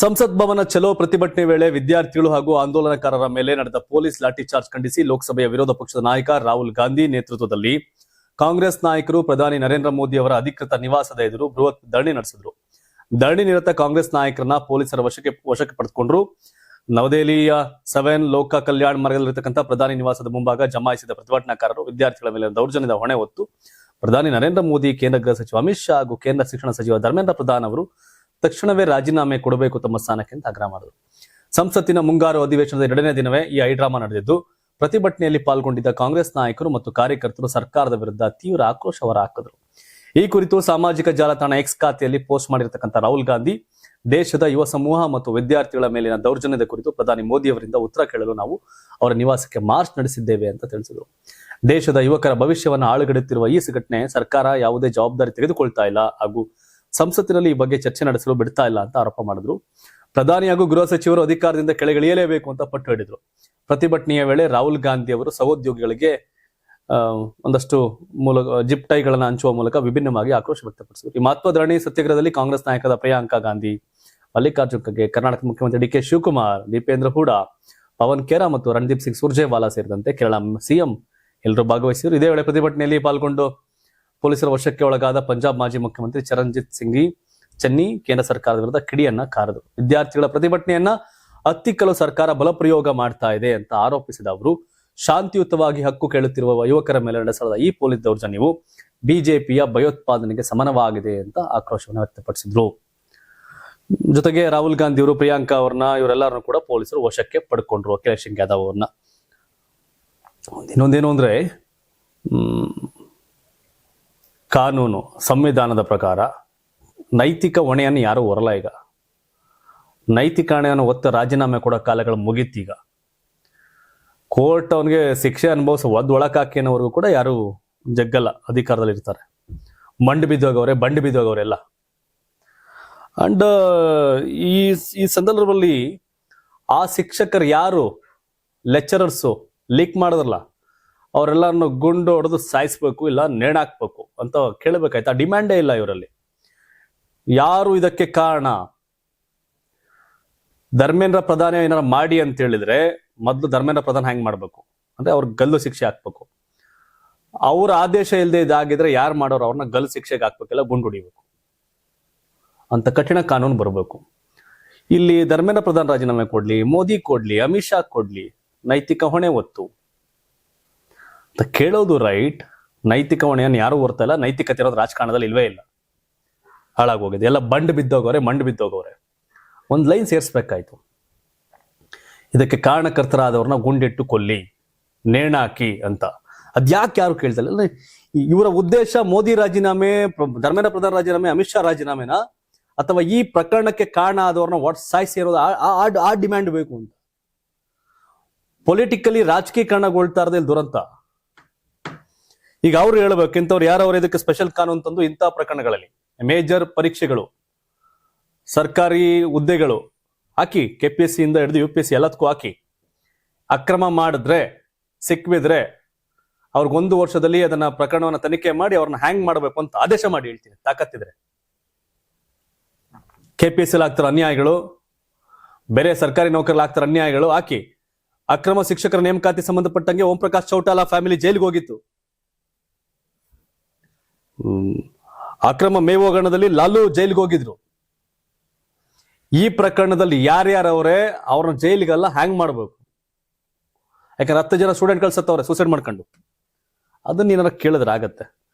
ಸಂಸತ್ ಭವನ ಚಲೋ ಪ್ರತಿಭಟನೆ ವೇಳೆ ವಿದ್ಯಾರ್ಥಿಗಳು ಹಾಗೂ ಆಂದೋಲನಕಾರರ ಮೇಲೆ ನಡೆದ ಪೊಲೀಸ್ ಲಾಠಿ ಚಾರ್ಜ್ ಖಂಡಿಸಿ ಲೋಕಸಭೆಯ ವಿರೋಧ ಪಕ್ಷದ ನಾಯಕ ರಾಹುಲ್ ಗಾಂಧಿ ನೇತೃತ್ವದಲ್ಲಿ ಕಾಂಗ್ರೆಸ್ ನಾಯಕರು ಪ್ರಧಾನಿ ನರೇಂದ್ರ ಮೋದಿ ಅವರ ಅಧಿಕೃತ ನಿವಾಸದ ಎದುರು ಬೃಹತ್ ಧರಣಿ ನಡೆಸಿದರು. ಧರಣಿ ನಿರತ ಕಾಂಗ್ರೆಸ್ ನಾಯಕರನ್ನ ಪೊಲೀಸರ ವಶಕ್ಕೆ ಪಡೆದುಕೊಂಡರು. ನವದೆಹಲಿಯ 7 ಲೋಕ ಕಲ್ಯಾಣ ಮಾರ್ಗದಲ್ಲಿರತಕ್ಕಂಥ ಪ್ರಧಾನಿ ನಿವಾಸದ ಮುಂಭಾಗ ಜಮಾಯಿಸಿದ ಪ್ರತಿಭಟನಾಕಾರರು ವಿದ್ಯಾರ್ಥಿಗಳ ಮೇಲೆ ದೌರ್ಜನ್ಯದ ಹೊಣೆ ಹೊತ್ತು ಪ್ರಧಾನಿ ನರೇಂದ್ರ ಮೋದಿ, ಕೇಂದ್ರ ಗೃಹ ಸಚಿವ ಅಮಿತ್ ಶಾ ಹಾಗೂ ಕೇಂದ್ರ ಶಿಕ್ಷಣ ಸಚಿವ ಧರ್ಮೇಂದ್ರ ಪ್ರಧಾನ್ ಅವರು ತಕ್ಷಣವೇ ರಾಜೀನಾಮೆ ಕೊಡಬೇಕು ತಮ್ಮ ಸ್ಥಾನಕ್ಕೆ ಅಂತ ಆಗ್ರಹ ಮಾಡಿದರು. ಸಂಸತ್ತಿನ ಮುಂಗಾರು ಅಧಿವೇಶನದ 2ನೇ ದಿನವೇ ಈ ಹೈಡ್ರಾಮಾ ನಡೆದಿದ್ದು, ಪ್ರತಿಭಟನೆಯಲ್ಲಿ ಪಾಲ್ಗೊಂಡಿದ್ದ ಕಾಂಗ್ರೆಸ್ ನಾಯಕರು ಮತ್ತು ಕಾರ್ಯಕರ್ತರು ಸರ್ಕಾರದ ವಿರುದ್ಧ ತೀವ್ರ ಆಕ್ರೋಶ ಹೊರಹಾಕಿದರು. ಈ ಕುರಿತು ಸಾಮಾಜಿಕ ಜಾಲತಾಣ ಎಕ್ಸ್ ಖಾತೆಯಲ್ಲಿ ಪೋಸ್ಟ್ ಮಾಡಿರತಕ್ಕಂಥ ರಾಹುಲ್ ಗಾಂಧಿ, ದೇಶದ ಯುವ ಸಮೂಹ ಮತ್ತು ವಿದ್ಯಾರ್ಥಿಗಳ ಮೇಲಿನ ದೌರ್ಜನ್ಯದ ಕುರಿತು ಪ್ರಧಾನಿ ಮೋದಿ ಅವರಿಂದ ಉತ್ತರ ಕೇಳಲು ನಾವು ಅವರ ನಿವಾಸಕ್ಕೆ ಮಾರ್ಚ್ ನಡೆಸಿದ್ದೇವೆ ಅಂತ ತಿಳಿಸಿದರು. ದೇಶದ ಯುವಕರ ಭವಿಷ್ಯವನ್ನು ಹಾಳುಗೆಡುತ್ತಿರುವ ಈ ಸಂಘಟನೆ ಸರ್ಕಾರ ಯಾವುದೇ ಜವಾಬ್ದಾರಿ ತೆಗೆದುಕೊಳ್ತಾ ಇಲ್ಲ ಹಾಗೂ ಸಂಸತ್ತಿನಲ್ಲಿ ಈ ಬಗ್ಗೆ ಚರ್ಚೆ ನಡೆಸಲು ಬಿಡ್ತಾ ಇಲ್ಲ ಅಂತ ಆರೋಪ ಮಾಡಿದ್ರು. ಪ್ರಧಾನಿ ಹಾಗೂ ಗೃಹ ಸಚಿವರು ಅಧಿಕಾರದಿಂದ ಕೆಳಗಿಳಿಯಲೇಬೇಕು ಅಂತ ಪಟ್ಟು ಹಿಡಿದ್ರು. ಪ್ರತಿಭಟನೆಯ ವೇಳೆ ರಾಹುಲ್ ಗಾಂಧಿ ಅವರು ಸಹೋದ್ಯೋಗಿಗಳಿಗೆ ಒಂದಷ್ಟು ಜಿಪ್ ಟೈಗಳನ್ನು ಹಂಚುವ ಮೂಲಕ ವಿಭಿನ್ನವಾಗಿ ಆಕ್ರೋಶ ವ್ಯಕ್ತಪಡಿಸಿದರು. ಈ ಮಹತ್ವ ಧರಣಿ ಸತ್ಯಾಗ್ರಹದಲ್ಲಿ ಕಾಂಗ್ರೆಸ್ ನಾಯಕರಾದ ಪ್ರಿಯಾಂಕಾ ಗಾಂಧಿ, ಮಲ್ಲಿಕಾರ್ಜುನ್ ಖರ್ಗೆ, ಕರ್ನಾಟಕ ಮುಖ್ಯಮಂತ್ರಿ ಡಿ ಕೆ ಶಿವಕುಮಾರ್, ದೀಪೇಂದ್ರ ಹೂಡಾ, ಪವನ್ ಖೇರಾ ಮತ್ತು ರಣದೀಪ್ ಸಿಂಗ್ ಸುರ್ಜೇವಾಲಾ ಸೇರಿದಂತೆ ಕೇರಳ ಸಿಎಂ ಎಲ್ಲರೂ ಭಾಗವಹಿಸಿದರು. ಇದೇ ವೇಳೆ ಪ್ರತಿಭಟನೆಯಲ್ಲಿ ಪಾಲ್ಗೊಂಡು ಪೊಲೀಸರ ವಶಕ್ಕೆ ಒಳಗಾದ ಪಂಜಾಬ್ ಮಾಜಿ ಮುಖ್ಯಮಂತ್ರಿ ಚರಣ್ಜಿತ್ ಸಿಂಗ್ ಚನ್ನಿ ಕೇಂದ್ರ ಸರ್ಕಾರದ ವಿರುದ್ಧ ಕಿಡಿಯನ್ನ ಕಾರಿದರು. ವಿದ್ಯಾರ್ಥಿಗಳ ಪ್ರತಿಭಟನೆಯನ್ನ ಹತ್ತಿಕ್ಕಲು ಸರ್ಕಾರ ಬಲಪ್ರಯೋಗ ಮಾಡ್ತಾ ಇದೆ ಅಂತ ಆರೋಪಿಸಿದ ಅವರು, ಶಾಂತಿಯುತವಾಗಿ ಹಕ್ಕು ಕೇಳುತ್ತಿರುವ ಯುವಕರ ಮೇಲೆ ನಡೆಸಲಾದ ಈ ಪೊಲೀಸ್ ದೌರ್ಜನ್ಯವು ಬಿಜೆಪಿಯ ಭಯೋತ್ಪಾದನೆಗೆ ಸಮಾನವಾಗಿದೆ ಅಂತ ಆಕ್ರೋಶವನ್ನು ವ್ಯಕ್ತಪಡಿಸಿದ್ರು. ಜೊತೆಗೆ ರಾಹುಲ್ ಗಾಂಧಿ ಅವರು ಪ್ರಿಯಾಂಕಾ ಅವ್ರನ್ನ ಇವರೆಲ್ಲರನ್ನು ಕೂಡ ಪೊಲೀಸರು ವಶಕ್ಕೆ ಪಡ್ಕೊಂಡ್ರು. ಅಖಿಲೇಶ್ ಸಿಂಗ್ ಯಾದವ್ ಅವ್ರನ್ನ. ಇನ್ನೊಂದೇನು ಅಂದ್ರೆ, ಕಾನೂನು ಸಂವಿಧಾನದ ಪ್ರಕಾರ ನೈತಿಕ ಹೊಣೆಯನ್ನು ಯಾರು ಹೊರಲ್ಲ. ಈಗ ನೈತಿಕ ಹೊಣೆಯನ್ನು ಹೊತ್ತ ರಾಜೀನಾಮೆ ಕೊಡೋ ಕಾಲಗಳು ಮುಗೀತೀಗ. ಕೋರ್ಟ್ ಅವನಿಗೆ ಶಿಕ್ಷೆ ಅನುಭವಿಸ ಒಳಕಾಕಿ ಅನ್ನೋವರೆಗೂ ಕೂಡ ಯಾರು ಜಗ್ಗಲ್ಲ, ಅಧಿಕಾರದಲ್ಲಿ ಇರ್ತಾರೆ. ಬಂಡ್ ಬಿದ್ದೋಗವ್ರೆಲ್ಲ. ಅಂಡ್ ಈ ಸಂದರ್ಭದಲ್ಲಿ ಆ ಶಿಕ್ಷಕರು ಯಾರು ಲೆಕ್ಚರರ್ಸು ಲೀಕ್ ಮಾಡಿದ್ರಲ್ಲ, ಅವರೆಲ್ಲರನ್ನು ಗುಂಡು ಹೊಡೆದು ಸಾಯಿಸ್ಬೇಕು, ಇಲ್ಲ ನೇಣಾಕ್ಬೇಕು ಅಂತ ಕೇಳಬೇಕಾಯ್ತು. ಆ ಡಿಮ್ಯಾಂಡೇ ಇಲ್ಲ ಇವರಲ್ಲಿ. ಯಾರು ಇದಕ್ಕೆ ಕಾರಣ? ಧರ್ಮೇಂದ್ರ ಪ್ರಧಾನ ಏನಾರ ಮಾಡಿ ಅಂತ ಹೇಳಿದ್ರೆ ಮೊದಲು ಧರ್ಮೇಂದ್ರ ಪ್ರಧಾನ್ ಹ್ಯಾಂಗ್ ಮಾಡ್ಬೇಕು ಅಂದ್ರೆ ಅವ್ರಿಗೆ ಗಲ್ಲು ಶಿಕ್ಷೆ ಹಾಕ್ಬೇಕು. ಅವ್ರ ಆದೇಶ ಇಲ್ಲದೆ ಇದಾಗಿದ್ರೆ ಯಾರು ಮಾಡೋರು ಅವ್ರನ್ನ ಗಲ್ಲು ಶಿಕ್ಷೆಗೆ ಹಾಕ್ಬೇಕಿಲ್ಲ, ಗುಂಡು ಹೊಡಿಬೇಕು ಅಂತ ಕಠಿಣ ಕಾನೂನು ಬರಬೇಕು. ಇಲ್ಲಿ ಧರ್ಮೇಂದ್ರ ಪ್ರಧಾನ್ ರಾಜೀನಾಮೆ ಕೊಡ್ಲಿ, ಮೋದಿ ಕೊಡ್ಲಿ, ಅಮಿತ್ ಶಾ ಕೊಡ್ಲಿ, ನೈತಿಕ ಹೊಣೆ ಹೊತ್ತು ಅಂತ ಕೇಳೋದು ರೈಟ್. ನೈತಿಕ ಹೊಣೆಯನ್ನು ಯಾರು ಹೊರ್ತಾ ಇಲ್ಲ. ನೈತಿಕತೆ ಇರೋದು ರಾಜಕಾರಣದಲ್ಲಿ ಇಲ್ವೇ ಇಲ್ಲ. ಹಾಳಾಗೋಗಿದೆ. ಎಲ್ಲ ಮಂಡ್ ಬಿದ್ದೋಗವ್ರೆ. ಒಂದು ಲೈನ್ ಸೇರಿಸ್ಬೇಕಾಯ್ತು. ಇದಕ್ಕೆ ಕಾರಣಕರ್ತರಾದವ್ರನ್ನ ಗುಂಡಿಟ್ಟು ಕೊಲ್ಲಿ, ನೇಣಾಕಿ ಅಂತ. ಅದ್ಯಾಕೆ ಯಾರು ಕೇಳ್ತಲ್ಲ? ಇವರ ಉದ್ದೇಶ ಮೋದಿ ರಾಜೀನಾಮೆ, ಧರ್ಮೇಂದ್ರ ಪ್ರಧಾನ್ ರಾಜೀನಾಮೆ, ಅಮಿತ್ ಶಾ ರಾಜೀನಾಮೆನ, ಅಥವಾ ಈ ಪ್ರಕರಣಕ್ಕೆ ಕಾರಣ ಆದವ್ರನ್ನ ಸಾಯಿಸಿ ಇರೋದು ಆ ಡಿಮ್ಯಾಂಡ್ ಬೇಕು ಅಂತ. ಪೊಲಿಟಿಕಲಿ ರಾಜಕೀಕರಣಗೊಳ್ತಾ ಇರೋದೇ ದುರಂತ. ಈಗ ಅವ್ರು ಹೇಳ್ಬೇಕು, ಇಂಥವ್ರು ಯಾರವ್ರು ಇದಕ್ಕೆ ಸ್ಪೆಷಲ್ ಕಾನೂನು ತಂದು ಇಂಥ ಪ್ರಕರಣಗಳಲ್ಲಿ ಮೇಜರ್ ಪರೀಕ್ಷೆಗಳು, ಸರ್ಕಾರಿ ಹುದ್ದೆಗಳು ಹಾಕಿ, KPSC ಇಂದ ಹಿಡಿದು UPSC ಎಲ್ಲದಕ್ಕೂ ಹಾಕಿ, ಅಕ್ರಮ ಮಾಡಿದ್ರೆ ಸಿಕ್ಬಿದ್ರೆ ಅವ್ರಿಗೆ 1 ವರ್ಷದಲ್ಲಿ ಅದನ್ನ ಪ್ರಕರಣವನ್ನ ತನಿಖೆ ಮಾಡಿ ಅವ್ರನ್ನ ಹ್ಯಾಂಗ್ ಮಾಡಬೇಕು ಅಂತ ಆದೇಶ ಮಾಡಿ ಹೇಳ್ತೀನಿ, ತಾಕತ್ತಿದ್ರೆ. KPSC ಆಗ್ತಾರ ಅನ್ಯಾಯಗಳು, ಬೇರೆ ಸರ್ಕಾರಿ ನೌಕರಲ್ಲಿ ಆಗ್ತಾರ ಅನ್ಯಾಯಗಳು ಹಾಕಿ, ಅಕ್ರಮ ಶಿಕ್ಷಕರ ನೇಮಕಾತಿ ಸಂಬಂಧಪಟ್ಟಂಗೆ ಓಂ ಪ್ರಕಾಶ್ ಚೌಟಾಲಾ ಫ್ಯಾಮಿಲಿ ಜೈಲಿಗೆ ಹೋಗಿತ್ತು. ಅಕ್ರಮ ಮೇವು ಹಗರಣದಲ್ಲಿ ಲಾಲು ಜೈಲಿಗೆ ಹೋಗಿದ್ರು. ಈ ಪ್ರಕರಣದಲ್ಲಿ ಯಾರ್ಯಾರವ್ರೆ ಅವ್ರನ್ನ ಜೈಲಿಗೆಲ್ಲ ಹ್ಯಾಂಗ್ ಮಾಡ್ಬೇಕು. ಯಾಕಂದ್ರೆ 10 ಜನ ಸ್ಟೂಡೆಂಟ್ಗಳು ಸತ್ತವ್ರೆ ಸೂಸೈಡ್ ಮಾಡ್ಕೊಂಡು. ಅದನ್ನ ಏನಾರ ಕೇಳಿದ್ರೆ ಆಗತ್ತೆ.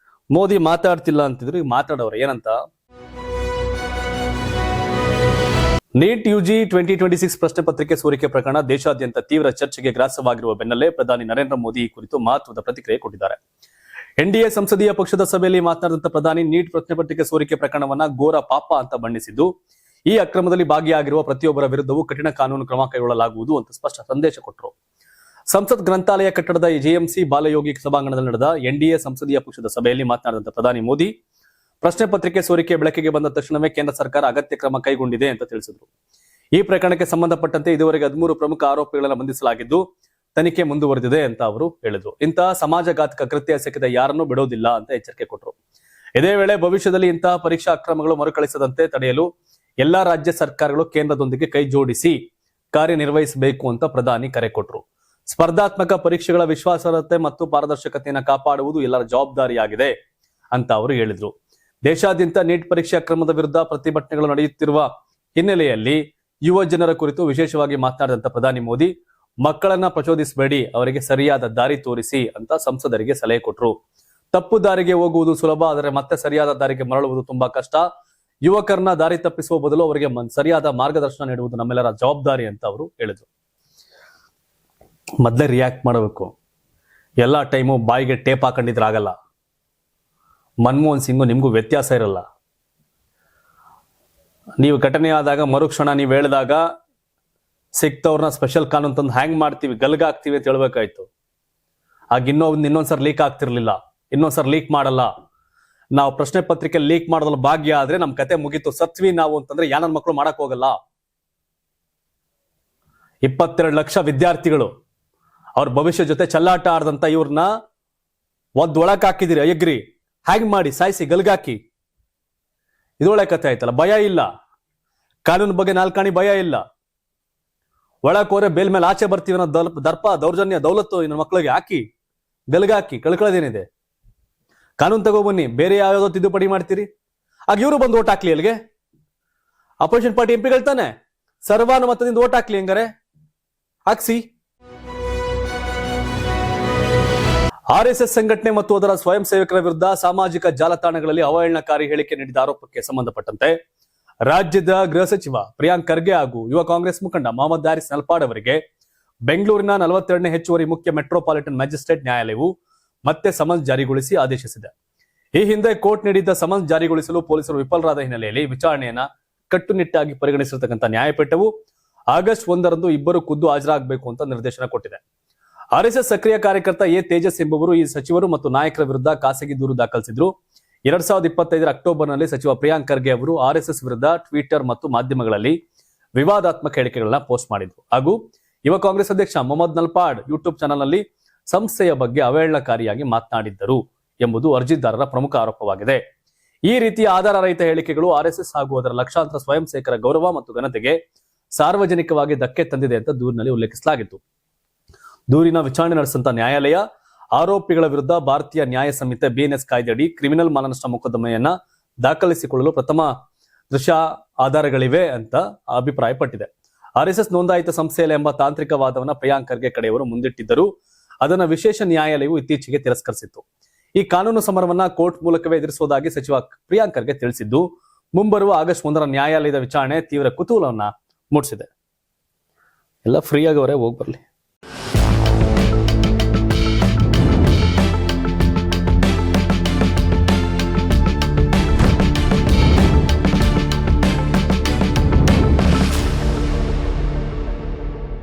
ಮೋದಿ ಮಾತಾಡ್ತಿಲ್ಲ ಅಂತಿದ್ರು, ಈಗ ಮಾತಾಡವ್ರೆ ಏನಂತ. ನೀಟ್ UG 2026 ಪ್ರಶ್ನೆ ಪತ್ರಿಕೆ ಸೋರಿಕೆ ಪ್ರಕರಣ ದೇಶಾದ್ಯಂತ ತೀವ್ರ ಚರ್ಚೆಗೆ ಗ್ರಾಸವಾಗಿರುವ ಬೆನ್ನಲ್ಲೇ ಪ್ರಧಾನಿ ನರೇಂದ್ರ ಮೋದಿ ಈ ಕುರಿತು ಮಹತ್ವದ ಪ್ರತಿಕ್ರಿಯೆ ಕೊಟ್ಟಿದ್ದಾರೆ. NDA ಸಂಸದೀಯ ಪಕ್ಷದ ಸಭೆಯಲ್ಲಿ ಮಾತನಾಡಿದಂತ ಪ್ರಧಾನಿ, ನೀಟ್ ಪ್ರಶ್ನೆ ಪತ್ರಿಕೆ ಸೋರಿಕೆ ಪ್ರಕರಣವನ್ನ ಘೋರ ಪಾಪ ಅಂತ ಬಣ್ಣಿಸಿದ್ದು, ಈ ಅಕ್ರಮದಲ್ಲಿ ಭಾಗಿಯಾಗಿರುವ ಪ್ರತಿಯೊಬ್ಬರ ವಿರುದ್ಧವೂ ಕಠಿಣ ಕಾನೂನು ಕ್ರಮ ಕೈಗೊಳ್ಳಲಾಗುವುದು ಅಂತ ಸ್ಪಷ್ಟ ಸಂದೇಶ ಕೊಟ್ಟರು. ಸಂಸತ್ ಗ್ರಂಥಾಲಯ ಕಟ್ಟಡದ JMC ಬಾಲಯೋಗಿ ಸಭಾಂಗಣದಲ್ಲಿ ನಡೆದ NDA ಸಂಸದೀಯ ಪಕ್ಷದ ಸಭೆಯಲ್ಲಿ ಮಾತನಾಡಿದಂತ ಪ್ರಧಾನಿ ಮೋದಿ, ಪ್ರಶ್ನೆ ಪತ್ರಿಕೆ ಸೋರಿಕೆ ಬೆಳಕಿಗೆ ಬಂದ ತಕ್ಷಣವೇ ಕೇಂದ್ರ ಸರ್ಕಾರ ಅಗತ್ಯ ಕ್ರಮ ಕೈಗೊಂಡಿದೆ ಅಂತ ತಿಳಿಸಿದರು. ಈ ಪ್ರಕರಣಕ್ಕೆ ಸಂಬಂಧಪಟ್ಟಂತೆ ಇದುವರೆಗೆ 13 ಪ್ರಮುಖ ಆರೋಪಿಗಳನ್ನು ಬಂಧಿಸಲಾಗಿದ್ದು, ತನಿಖೆ ಮುಂದುವರೆದಿದೆ ಅಂತ ಅವರು ಹೇಳಿದ್ರು. ಇಂತಹ ಸಮಾಜಘಾತಕ ಕೃತ್ಯ ಎಸಗಿದ ಯಾರನ್ನೂ ಬಿಡೋದಿಲ್ಲ ಅಂತ ಎಚ್ಚರಿಕೆ ಕೊಟ್ಟರು. ಇದೇ ವೇಳೆ ಭವಿಷ್ಯದಲ್ಲಿ ಇಂತಹ ಪರೀಕ್ಷಾ ಅಕ್ರಮಗಳು ಮರುಕಳಿಸದಂತೆ ತಡೆಯಲು ಎಲ್ಲಾ ರಾಜ್ಯ ಸರ್ಕಾರಗಳು ಕೇಂದ್ರದೊಂದಿಗೆ ಕೈ ಜೋಡಿಸಿ ಕಾರ್ಯನಿರ್ವಹಿಸಬೇಕು ಅಂತ ಪ್ರಧಾನಿ ಕರೆ ಕೊಟ್ಟರು. ಸ್ಪರ್ಧಾತ್ಮಕ ಪರೀಕ್ಷೆಗಳ ವಿಶ್ವಾಸಾರ್ಹತೆ ಮತ್ತು ಪಾರದರ್ಶಕತೆಯನ್ನು ಕಾಪಾಡುವುದು ಎಲ್ಲರ ಜವಾಬ್ದಾರಿಯಾಗಿದೆ ಅಂತ ಅವರು ಹೇಳಿದ್ರು. ದೇಶಾದ್ಯಂತ ನೀಟ್ ಪರೀಕ್ಷೆ ಅಕ್ರಮದ ವಿರುದ್ಧ ಪ್ರತಿಭಟನೆಗಳು ನಡೆಯುತ್ತಿರುವ ಹಿನ್ನೆಲೆಯಲ್ಲಿ ಯುವ ಜನರ ಕುರಿತು ವಿಶೇಷವಾಗಿ ಮಾತನಾಡಿದಂತ ಪ್ರಧಾನಿ ಮೋದಿ, ಮಕ್ಕಳನ್ನ ಪ್ರಚೋದಿಸಬೇಡಿ, ಅವರಿಗೆ ಸರಿಯಾದ ದಾರಿ ತೋರಿಸಿ ಅಂತ ಸಂಸದರಿಗೆ ಸಲಹೆ ಕೊಟ್ಟರು. ತಪ್ಪು ದಾರಿಗೆ ಹೋಗುವುದು ಸುಲಭ, ಆದರೆ ಮತ್ತೆ ಸರಿಯಾದ ದಾರಿಗೆ ಮರಳುವುದು ತುಂಬಾ ಕಷ್ಟ. ಯುವಕರನ್ನ ದಾರಿ ತಪ್ಪಿಸುವ ಬದಲು ಅವರಿಗೆ ಸರಿಯಾದ ಮಾರ್ಗದರ್ಶನ ನೀಡುವುದು ನಮ್ಮೆಲ್ಲರ ಜವಾಬ್ದಾರಿ ಅಂತ ಅವರು ಹೇಳಿದ್ರು. ಮೊದಲೇ ರಿಯಾಕ್ಟ್ ಮಾಡಬೇಕು. ಎಲ್ಲ ಟೈಮು ಬಾಯಿಗೆ ಟೇಪ್ ಹಾಕೊಂಡಿದ್ರಾಗಲ್ಲ. ಮನಮೋಹನ್ ಸಿಂಗು ನಿಮಗೂ ವ್ಯತ್ಯಾಸ ಇರಲ್ಲ. ನೀವು ಘಟನೆ ಆದಾಗ ಮರುಕ್ಷಣ ನೀವು ಹೇಳಿದಾಗ ಸಿಕ್ತವ್ರನ್ನ ಸ್ಪೆಷಲ್ ಕಾನೂನು ತಂದು ಹ್ಯಾಂಗ್ ಮಾಡ್ತೀವಿ, ಗಲ್ಗಾಗ್ತೀವಿ ಅಂತ ಹೇಳ್ಬೇಕಾಯ್ತು. ಆಗ ಇನ್ನೊಂದ್ಸರಿ ಲೀಕ್ ಆಗ್ತಿರ್ಲಿಲ್ಲ. ಇನ್ನೊಂದ್ಸರಿ ಲೀಕ್ ಮಾಡಲ್ಲ. ನಾವು ಪ್ರಶ್ನೆ ಪತ್ರಿಕೆ ಲೀಕ್ ಮಾಡೋದ್ರಲ್ಲಿ ಭಾಗ್ಯ ಆದ್ರೆ ನಮ್ ಕತೆ ಮುಗೀತು, ಸತ್ವಿ ನಾವು ಅಂತಂದ್ರೆ ಯಾನನ್ ಮಕ್ಕಳು ಮಾಡಕ್ ಹೋಗಲ್ಲ. 22 ಲಕ್ಷ ವಿದ್ಯಾರ್ಥಿಗಳು ಅವ್ರ ಭವಿಷ್ಯ ಜೊತೆ ಚಲ್ಲಾಟ ಆಡ್ದಂತ ಇವ್ರನ್ನ ಒಳಕ್ ಹಾಕಿದಿರಿ, ಅಯ್ಯಗ್ರಿ ಹ್ಯಾಂಗ್ ಮಾಡಿ ಸಾಯಿಸಿ ಗಲ್ಗಾಕಿ. ಇದೊಳ್ಳೆ ಕತೆ ಆಯ್ತಲ್ಲ. ಭಯ ಇಲ್ಲ, ಕಾನೂನು ಬಗ್ಗೆ ನಾಲ್ಕಾಣಿ ಭಯ ಇಲ್ಲ. ಒಳಕ್ ಹೋದ್ರೆ ಬೇಲ್ ಮೇಲೆ ಆಚೆ ಬರ್ತೀವಿ ಅನ್ನೋ ದರ್ಪ ದೌರ್ಜನ್ಯ ದೌಲತ್ತು ಇನ್ನು ಮಕ್ಕಳಿಗೆ ಹಾಕಿ ಗಲ್ಗಾಕಿ ಕಳ್ಕೊಳ್ಳೋದೇನಿದೆ. ಕಾನೂನು ತಗೋಬನ್ನಿ, ಬೇರೆ ಯಾವ್ಯಾವ್ದೋ ತಿದ್ದುಪಡಿ ಮಾಡ್ತೀರಿ. ಆಗ ಇವರು ಬಂದು ಓಟ್ ಹಾಕ್ಲಿ. ಅಲ್ಲಿಗೆ ಅಪೋಸಿಷನ್ ಪಾರ್ಟಿ ಎಂಪಿಗಳು ತಾನೆ ಸರ್ವಾನುಮತದಿಂದ ಓಟ್ ಹಾಕ್ಲಿ. ಹಂಗಾರೆ ಹಾಕ್ಸಿ. ಆರ್ಎಸ್ಎಸ್ ಸಂಘಟನೆ ಮತ್ತು ಅದರ ಸ್ವಯಂ ಸೇವಕರ ವಿರುದ್ಧ ಸಾಮಾಜಿಕ ಜಾಲತಾಣಗಳಲ್ಲಿ ಅವಹೇಳನಕಾರಿ ಹೇಳಿಕೆ ನೀಡಿದ ಆರೋಪಕ್ಕೆ ಸಂಬಂಧಪಟ್ಟಂತೆ ರಾಜ್ಯದ ಗೃಹ ಸಚಿವ ಪ್ರಿಯಾಂಕ್ ಖರ್ಗೆ ಹಾಗೂ ಯುವ ಕಾಂಗ್ರೆಸ್ ಮುಖಂಡ ಮೊಹಮ್ಮದ್ ಹಾರಿಸ್ ನಲ್ಪಾಡ್ ಅವರಿಗೆ ಬೆಂಗಳೂರಿನ 42ನೇ ಹೆಚ್ಚುವರಿ ಮುಖ್ಯ ಮೆಟ್ರೋಪಾಲಿಟನ್ ಮ್ಯಾಜಿಸ್ಟ್ರೇಟ್ ನ್ಯಾಯಾಲಯವು ಮತ್ತೆ ಸಮನ್ಸ್ ಜಾರಿಗೊಳಿಸಿ ಆದೇಶಿಸಿದೆ. ಈ ಹಿಂದೆ ಕೋರ್ಟ್ ನೀಡಿದ್ದ ಸಮನ್ಸ್ ಜಾರಿಗೊಳಿಸಲು ಪೊಲೀಸರು ವಿಫಲರಾದ ಹಿನ್ನೆಲೆಯಲ್ಲಿ ವಿಚಾರಣೆಯನ್ನ ಕಟ್ಟುನಿಟ್ಟಾಗಿ ಪರಿಗಣಿಸಿರತಕ್ಕಂಥ ನ್ಯಾಯಪೀಠವು ಆಗಸ್ಟ್ 1ರಂದು ಇಬ್ಬರು ಖುದ್ದು ಹಾಜರಾಗಬೇಕು ಅಂತ ನಿರ್ದೇಶನ ಕೊಟ್ಟಿದೆ. ಆರ್ಎಸ್ಎಸ್ ಸಕ್ರಿಯ ಕಾರ್ಯಕರ್ತ ಎ ತೇಜಸ್ ಎಂಬುವರು ಈ ಸಚಿವರು ಮತ್ತು ನಾಯಕರ ವಿರುದ್ಧ ಖಾಸಗಿ ದೂರು ದಾಖಲಿಸಿದ್ರು. 2025 ಅಕ್ಟೋಬರ್ನಲ್ಲಿ ಸಚಿವ ಪ್ರಿಯಾಂಕ್ ಖರ್ಗೆ ಅವರು ಆರ್ಎಸ್ಎಸ್ ವಿರುದ್ಧ ಟ್ವಿಟರ್ ಮತ್ತು ಮಾಧ್ಯಮಗಳಲ್ಲಿ ವಿವಾದಾತ್ಮಕ ಹೇಳಿಕೆಗಳನ್ನ ಪೋಸ್ಟ್ ಮಾಡಿದ್ರು ಹಾಗೂ ಯುವ ಕಾಂಗ್ರೆಸ್ ಅಧ್ಯಕ್ಷ ಮೊಹಮ್ಮದ್ ನಲ್ಪಾಡ್ ಯೂಟ್ಯೂಬ್ ಚಾನೆಲ್ನಲ್ಲಿ ಸಂಸ್ಥೆಯ ಬಗ್ಗೆ ಅವಹೇಳನಕಾರಿಯಾಗಿ ಮಾತನಾಡಿದ್ದರು ಎಂಬುದು ಅರ್ಜಿದಾರರ ಪ್ರಮುಖ ಆರೋಪವಾಗಿದೆ. ಈ ರೀತಿಯ ಆಧಾರರಹಿತ ಹೇಳಿಕೆಗಳು ಆರ್ಎಸ್ಎಸ್ ಹಾಗೂ ಅದರ ಲಕ್ಷಾಂತರ ಸ್ವಯಂ ಸೇವಕರ ಗೌರವ ಮತ್ತು ಘನತೆಗೆ ಸಾರ್ವಜನಿಕವಾಗಿ ಧಕ್ಕೆ ತಂದಿದೆ ಅಂತ ದೂರಿನಲ್ಲಿ ಉಲ್ಲೇಖಿಸಲಾಗಿತ್ತು. ದೂರಿನ ವಿಚಾರಣೆ ನಡೆಸಿದಂತ ನ್ಯಾಯಾಲಯ ಆರೋಪಿಗಳ ವಿರುದ್ಧ ಭಾರತೀಯ ನ್ಯಾಯ ಸಂಹಿತೆ BNS ಕಾಯ್ದೆಯಡಿ ಕ್ರಿಮಿನಲ್ ಮಾನನಷ್ಟ ಮೊಕದ್ದಮೆಯನ್ನ ದಾಖಲಿಸಿಕೊಳ್ಳಲು ಪ್ರಥಮ ದೃಶ್ಯ ಆಧಾರಗಳಿವೆ ಅಂತ ಅಭಿಪ್ರಾಯಪಟ್ಟಿದೆ. ಆರ್ಎಸ್ಎಸ್ ನೋಂದಾಯಿತ ಸಂಸ್ಥೆಯಲ್ಲ ಎಂಬ ತಾಂತ್ರಿಕ ವಾದವನ್ನ ಪ್ರಿಯಾಂಕ್ ಖರ್ಗೆ ಕಡೆಯವರು ಮುಂದಿಟ್ಟಿದ್ದರು. ಅದನ್ನ ವಿಶೇಷ ನ್ಯಾಯಾಲಯವು ಇತ್ತೀಚೆಗೆ ತಿರಸ್ಕರಿಸಿತ್ತು. ಈ ಕಾನೂನು ಸಮರವನ್ನ ಕೋರ್ಟ್ ಮೂಲಕವೇ ಎದುರಿಸುವುದಾಗಿ ಸಚಿವ ಪ್ರಿಯಾಂಕ್ ಖರ್ಗೆ ತಿಳಿಸಿದ್ದು, ಮುಂಬರುವ ಆಗಸ್ಟ್ 1ರ ನ್ಯಾಯಾಲಯದ ವಿಚಾರಣೆ ತೀವ್ರ ಕುತೂಹಲವನ್ನ ಮೂಡಿಸಿದೆ. ಎಲ್ಲ ಫ್ರೀ ಆಗವರೇ ಹೋಗಿ ಬರ್ಲಿ.